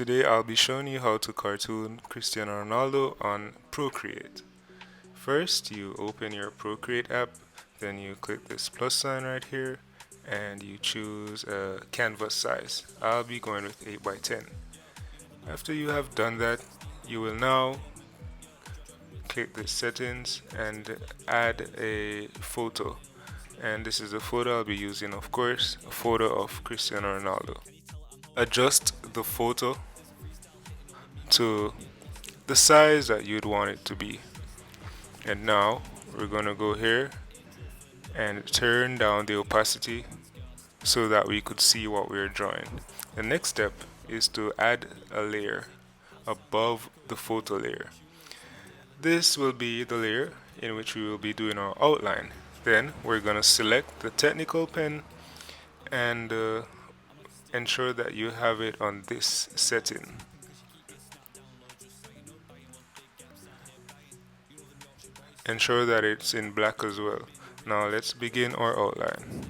Today I'll be showing you how to cartoon Cristiano Ronaldo on Procreate. First, you open your Procreate app, then you click this plus sign right here, and you choose a canvas size. I'll be going with 8 by 10. After you have done that, you will now click the settings and add a photo. And this is the photo I'll be using, of course, a photo of Cristiano Ronaldo. Adjust the photo to the size that you'd want it to be. And now we're going to go here and turn down the opacity so that we could see what we're drawing. The next step is to add a layer above the photo layer. This will be the layer in which we will be doing our outline. Then we're going to select the technical pen and ensure that you have it on this setting. Ensure that it's in black as well. Now let's begin our outline.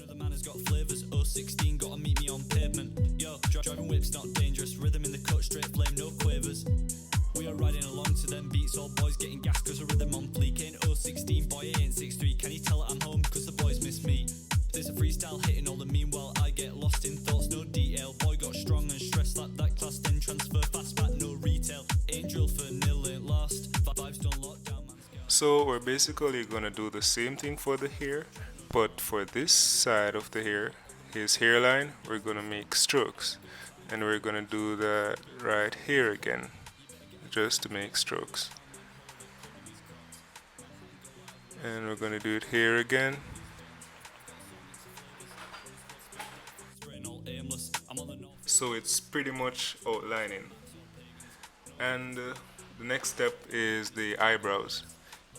The man has got flavors, 016, gotta meet me on pavement. Yo, driving whips not dangerous, rhythm in the cut, straight flame, no quavers. We are riding along to them beats, all boys getting gas cause a rhythm on fleek. Ain't 016, boy, ain't 63, can you tell that I'm home cause the boys miss me? There's a freestyle hitting all the meanwhile I get lost in thoughts, no detail. Boy got strong and stressed like that class, then transfer fast back, no retail. Ain't drill for nil, ain't lost, vibes don't lock down, man. So we're basically gonna do the same thing for the hair, but for this side of the hair, his hairline, we're gonna make strokes. And we're gonna do that right here again, just to make strokes. And we're gonna do it here again. So it's pretty much outlining. And the next step is the eyebrows.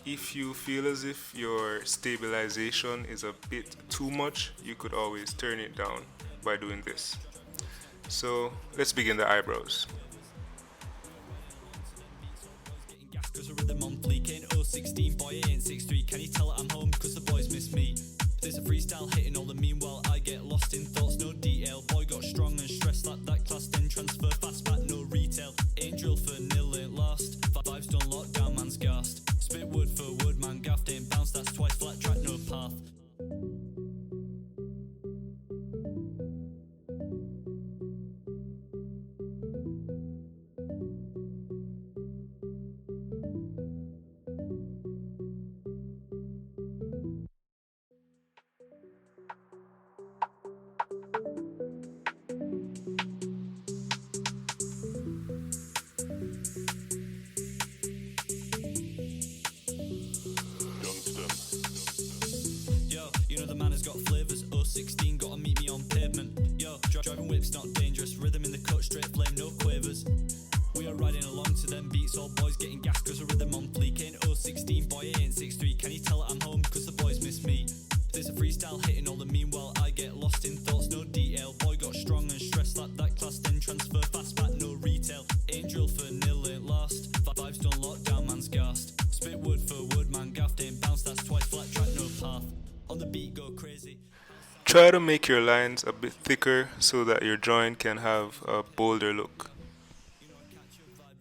If you feel as if your stabilization is a bit too much, you could always turn it down by doing this. So let's begin the eyebrows. Cause a rhythm on fleek, ain't 016, boy, ain't 63, can you tell that I'm home cause the boys miss me? There's a freestyle hitting all the meanwhile I get lost in thoughts, no detail. Boy got strong and stressed like that class, then transfer fast back, no retail. Ain't drill for nil, ain't lost, vibes don't lock down, man's gassed. Spit word for word, man gaffed, ain't bounced, that's twice flat track, no path. The man has got flavors, 016, gotta meet me on pavement. Yo, driving whips not dangerous, rhythm in the cut, straight flame, no quavers. We are riding along to them beats, all boys getting gas cause a rhythm on fleek. Ain't 016, boy, ain't 63, can you tell that I'm home cause the boys miss me? There's a freestyle hitting all the meanwhile I get lost in thoughts, no detail. Boy got strong and stressed like that class, then transfer fast back, no retail. Ain't drill for nil, ain't lost, vibes don't lock down, man's gassed. Spit word for word, man gaffed, ain't bounced, that's twice flat track, no path. On the beat, go crazy. Try to make your lines a bit thicker so that your drawing can have a bolder look.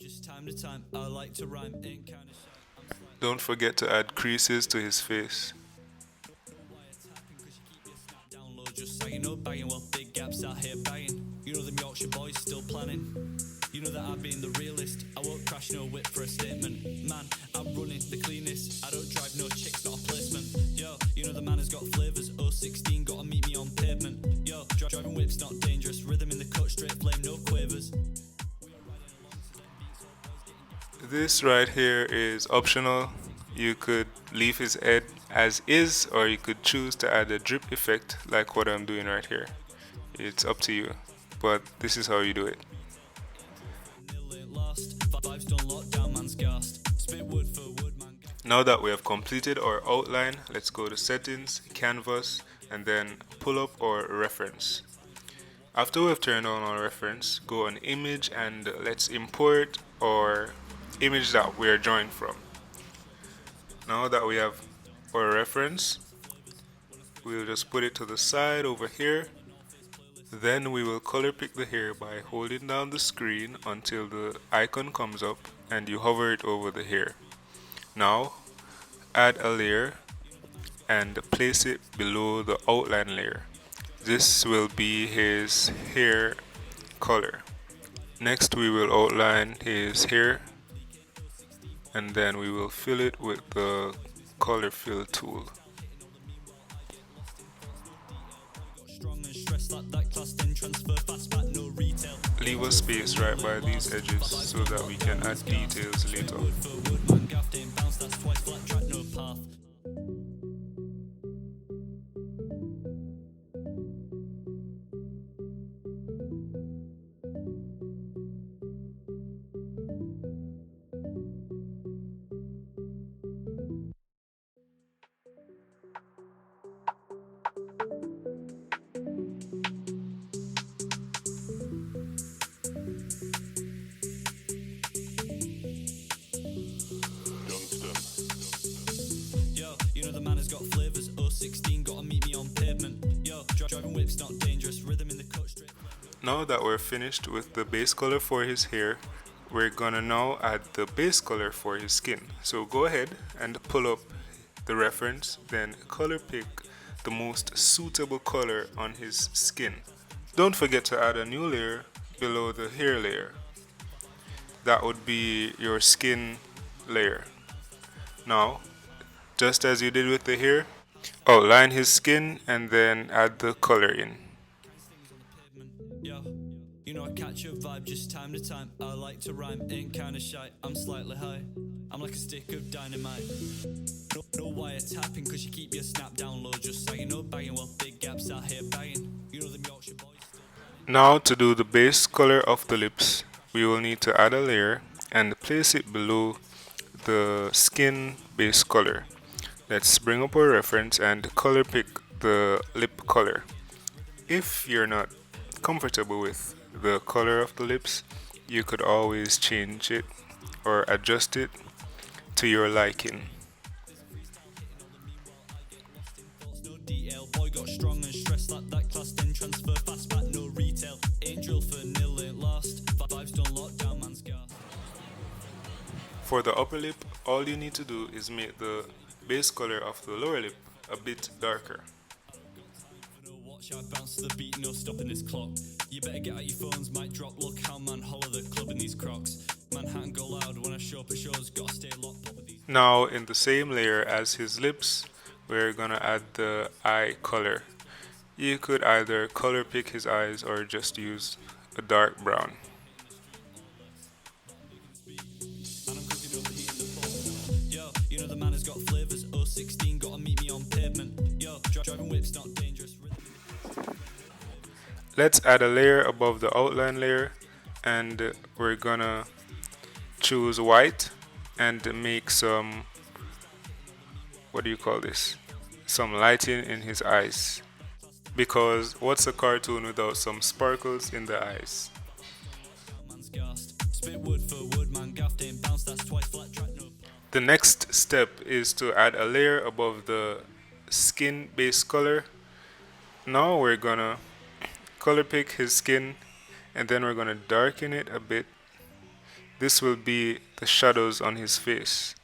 Just time to time, I like to rhyme, ain't kinda shy. Don't forget to add creases to his face. Download just saying no bagging, well big gaps out here banging. You know them Yorkshire boys still planning. You know that I've been the realist. I won't crash no whip for a statement. Man, I'm running the cleanest. I don't drive no chicks, not a placement. Yo, you know the man has got flavors. 016, gotta meet me on pavement. Yo, driving whips not dangerous. Rhythm in the cut, straight flame, no quavers. This right here is optional. You could leave his head as is, or you could choose to add a drip effect like what I'm doing right here. It's up to you, but this is how you do it. Now that we have completed our outline, let's go to settings, canvas, and then pull up our reference. After we've turned on our reference, go on image and let's import our image that we are drawing from. Now that we have our reference, we'll just put it to the side over here. Then we will color pick the hair by holding down the screen until the icon comes up and you hover it over the hair. Now add a layer and place it below the outline layer. This will be his hair color. Next we will outline his hair and then we will fill it with the color fill tool. Leave a space right by these edges so that we can add details later. You know the man has got flavours. 016, gotta meet me on pavement. Yo, driving whip's not dangerous. Rhythm in the cut straight. Now that we're finished with the base color for his hair, we're gonna now add the base color for his skin. So go ahead and pull up the reference, then color pick the most suitable color on his skin. Don't forget to add a new layer below the hair layer. That would be your skin layer. Now, just as you did with the hair, outline his skin and then add the color in. Yo, you know I catch your vibe just time to time. I like to rhyme, ain't kinda shy. I'm slightly high. I'm like a stick of dynamite. No wiretapping, cause you keep your snap down low. Just sagging, no bagging, well, big gaps out here bagging. You know them Yorkshire boys. Now to do the base color of the lips, we will need to add a layer and place it below the skin base color. Let's bring up our reference and color pick the lip color. If you're not comfortable with the color of the lips, you could always change it or adjust it to your liking. No DL, boy got strong and stressed like that class, then transfer fast back, no retail. Ain't drill for nil, ain't lost. Vibes don't lock down, man's gas. For the upper lip, all you need to do is make the base color of the lower lip a bit darker. No watch, I bounce to the beat, no stopping this clock. You better get out your phones, might drop. Look how man holler the club in these crocs. Manhattan go loud when I show up at shows, gotta stay locked up with these. Now in the same layer as his lips, we're gonna add the eye color. You could either color pick his eyes or just use a dark brown. Yo, you know the man has got flavours. 016, gotta meet me on pavement. Yo, driving whip's not dangerous. Let's add a layer above the outline layer and we're gonna choose white and make some, what do you call this? Some lighting in his eyes. Because what's a cartoon without some sparkles in the eyes? Man's gassed. Spit wood for wood, man gaffed, ain't bounced, that's twice flat track, no. The next step is to add a layer above the skin base color. Now we're gonna color pick his skin and then we're gonna darken it a bit. This will be the shadows on his face.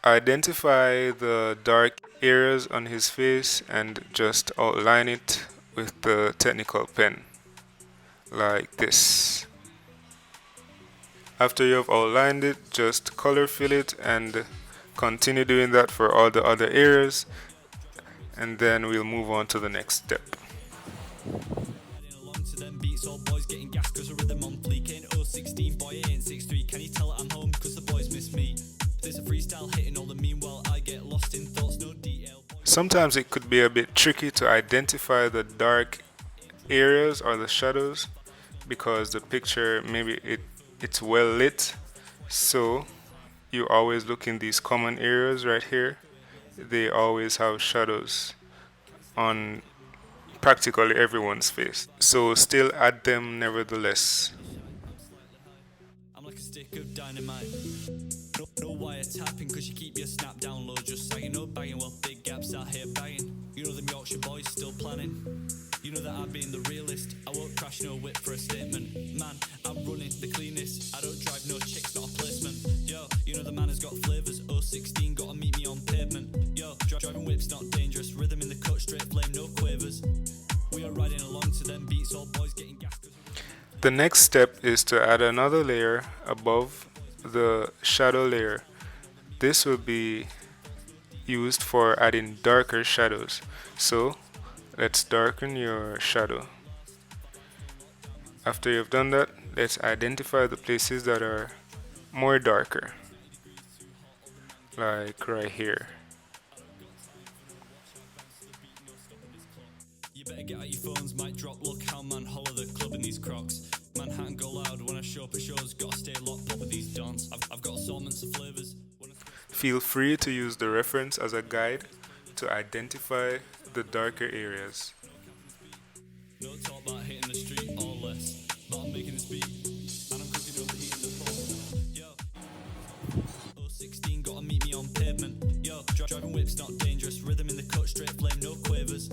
Identify the dark areas on his face and just outline it with the technical pen, like this. After you have outlined it, just color fill it and continue doing that for all the other areas, and then we'll move on to the next step. Along to them beats, all boys getting gas cause the rhythm on fleek. Ain't 016, boy ain't 63. Can you tell that I'm home cause the boys miss me? There's a freestyle hitting all the meanwhile I get lost in thoughts, no DL. Sometimes it could be a bit tricky to identify the dark areas or the shadows because the picture maybe it's well lit, so you always look in these common areas right here. They always have shadows on practically everyone's face, so still add them nevertheless. I'm like a stick of dynamite. No wiretapping cause you keep your snap down low. Just sagging, no bagging, well, big gaps out here bagging. You know them Yorkshire boys still planning. You know that I'm being the realist. I won't crash no whip for a statement. Man, I'm running the cleanest. I don't drive no chicks, not a placement. Yo, you know the man has got flavours. 016, gotta meet me on pavement. Yo, driving whips not dangerous. Rhythm in the cut, straight flame, no quavers. We are riding along to them beats, all boys getting gas. The next step is to add another layer above the shadow layer. This will be used for adding darker shadows. So let's darken your shadow. After you've done that, let's identify the places that are more darker, like right here. You better get out your phones, might drop. Look how man holler the club in these crocs. Manhattan go loud when I show up at shows. Gotta stay locked up with these dons. I've got assortments of flavours. Feel free to use the reference as a guide to identify the darker areas. No talk about hitting the street or less, but I'm making this beat and I'm cooking over heat in the pot. Yo, 016, gotta meet me on pavement. Yo, driving whips not dangerous. Rhythm in the cut, straight flame, no quavers.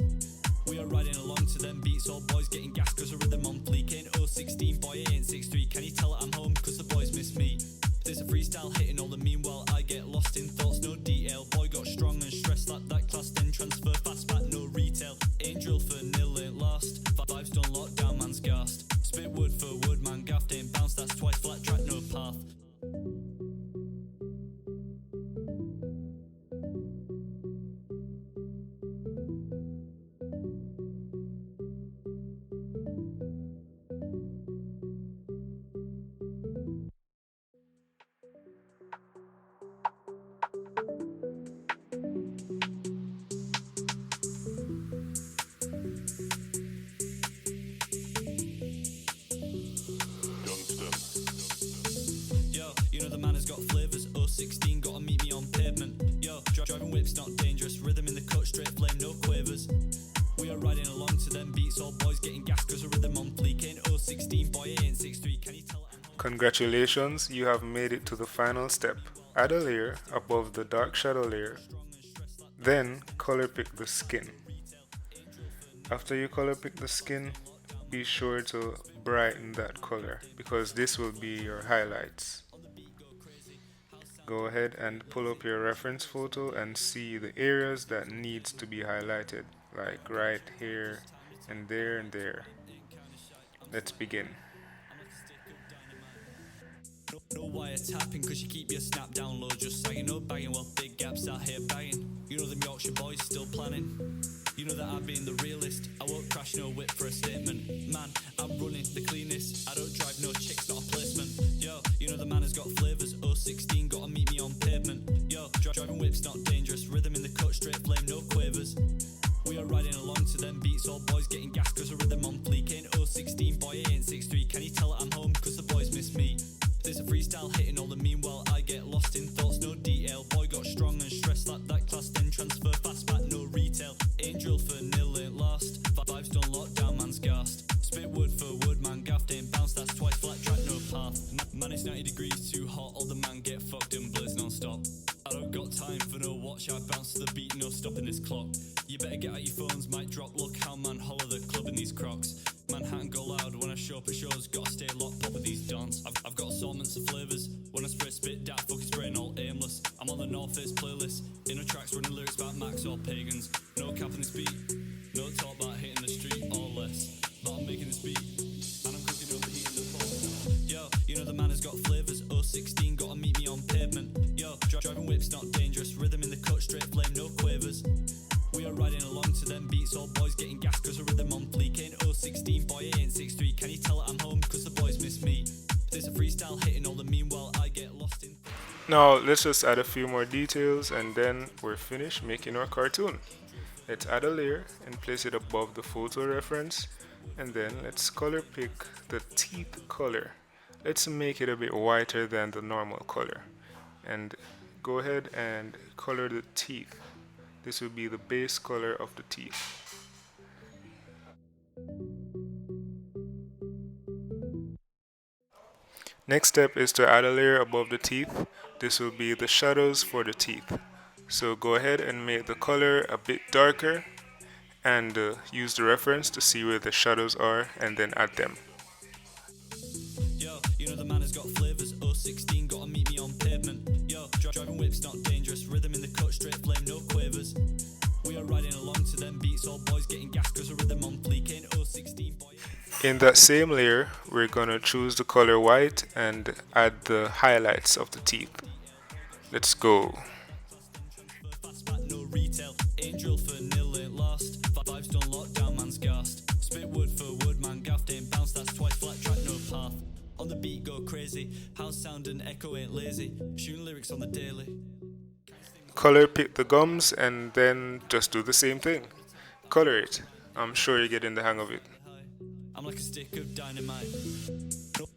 We are riding along to them beats, all boys getting gas cause the rhythm on fleek. Ain't 016, boy, I ain't 63. Can you tell that I'm home cause the boys miss me? There's a freestyle hitting all the meanwhile I get lost in thoughts, no detail. Boy got strong and stressed like that class, then transfer fast back, no retail. Ain't drill for nil, ain't lost. Vibes done lockdown, man's gassed. Spit wood for wood, man gaffed, ain't bounced, that's twice flat track, no path. You know the man has got flavours. 016, gotta meet me on pavement. Yo, driving whips not dangerous. Rhythm in the cut, straight flame, no quavers. We are riding along to them beats, all boys getting gas cause the rhythm on fleek. Ain't 016, boy, I ain't 63. Can you tell that I'm home? Congratulations, you have made it to the final step. Add a layer above the dark shadow layer, then color pick the skin. After you color pick the skin, be sure to brighten that color because this will be your highlights. Go ahead and pull up your reference photo and see the areas that needs to be highlighted, like right here and there and there. Let's begin. No wiretapping cause you keep your snap down low, just saying no bagging while big gaps out here banging. You know them Yorkshire boys still planning. You know that I'm being the realist. I won't crash no whip for a statement. Man, I'm running the cleanest. I don't drive no chicks, not a placement. Yo, you know the man has got flavours. 016, gotta meet me on pavement. Yo, driving whips not dangerous. Rhythm in the cut, straight flame, no quavers. We are riding along to them beats, all boys getting gas cause the rhythm on fleek. Ain't 016, boy, I ain't 63. Can you tell that I'm home cause the boys miss me? There's a freestyle hitting all the meanwhile I get lost in thoughts, no detail. Boy got strong and stressed like that class, then transfer fast back, no retail. Ain't drill for nil, ain't lost. Vibes done lockdown, man's gassed. Spit wood for wood, man gaffed, ain't bounced, that's twice flat track, no path. Man, it's 90 degrees too hot, all the man get fucked and blizz non-stop. I don't got time for no watch, I bounce to the beat, no stopping this clock. You better get out your phones, might drop, look how man holler the club in these crocs. Manhattan go loud when I show up at shows, gotta stay locked up with these dons. I've got assortments of flavours, when I spit that fucking spraying all aimless. I'm on the North Face playlist, inner tracks running lyrics about Max or pagans. No cap in this beat, no talk about hitting the street or less, but I'm making this beat and I'm cooking over heat in the pot. Yo, you know the man has got flavours. 016, gotta meet me on pavement. Yo, driving whips not dangerous. Rhythm in the cut, straight flame, no quavers. We are riding along to them beats, all boys getting gas cause the rhythm on fleek. Ain't 016, boy, I ain't 63. Can you tell that I'm home cause the boys miss me? There's a freestyle hitting all the meanwhile I get lost in. Now let's just add a few more details and then we're finished making our cartoon. Let's add a layer and place it above the photo reference, and then let's color pick the teeth color. Let's make it a bit whiter than the normal color, and go ahead and color the teeth. This will be the base color of the teeth. Next step is to add a layer above the teeth. This will be the shadows for the teeth. So go ahead and make the color a bit darker and use the reference to see where the shadows are and then add them. Yo, you know the man has got flavours. 016, gotta meet me on pavement. Yo, driving whips not dangerous. Rhythm in the cut, straight flame, no quavers. We are riding along to them beats. All boys getting gas cause the rhythm on fleek. Ain't 016 boy. In that same layer, we're gonna choose the color white and add the highlights of the teeth. Let's go. Fast back, no retail. Ain't drill for nil, ain't lost. Vibes done lockdown, man's gassed. Spit wood for wood, man gaffed. Ain't bounced, that's twice flat track, no path. On the beat, go crazy. House sound and echo ain't lazy. Shooting lyrics on the daily. Color pick the gums and then just do the same thing. Color it. I'm sure you're getting the hang of it. I'm like a stick of dynamite.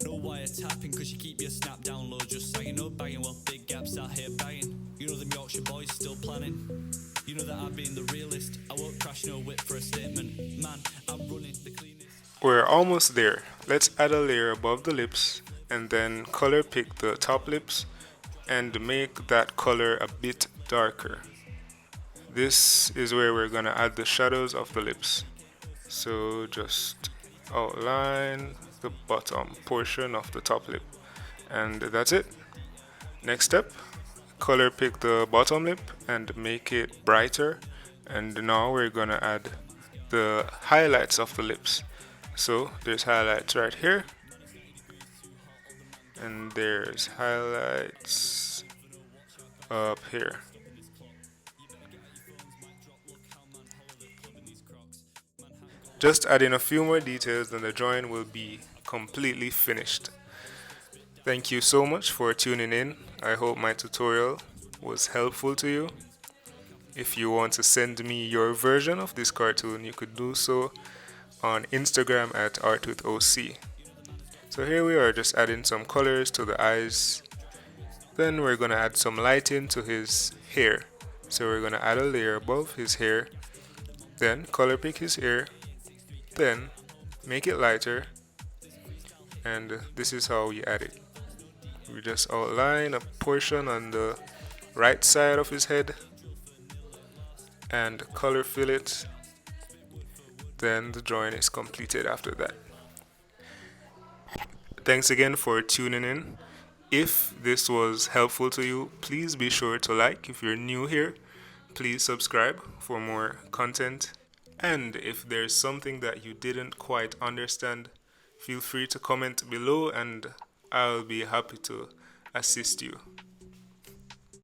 No wire tapping cause you keep your snap down low. Just sagging, no bagging while big gaps out here bagging. You know them Yorkshire boys still planning. You know that I've been the realist. I won't crash no whip for a statement. Man, I'm running the cleanest. We're almost there. Let's add a layer above the lips and then color pick the top lips and make that color a bit darker. This is where we're gonna add the shadows of the lips. So just outline the bottom portion of the top lip and that's it. Next step, color pick the bottom lip and make it brighter, and now we're gonna add the highlights of the lips. So there's highlights right here and there's highlights up here. Just add in a few more details and the drawing will be completely finished. Thank you so much for tuning in. I hope my tutorial was helpful to you. If you want to send me your version of this cartoon, you could do so on Instagram at artwithoc. So here we are, just adding some colors to the eyes. Then we're going to add some lighting to his hair. So we're going to add a layer above his hair. Then color pick his hair. Then make it lighter. And this is how we add it. We just outline a portion on the right side of his head and color fill it. Then the drawing is completed after that. Thanks again for tuning in. If this was helpful to you, please be sure to like. If you're new here, please subscribe for more content. And if there's something that you didn't quite understand, feel free to comment below and I'll be happy to assist you.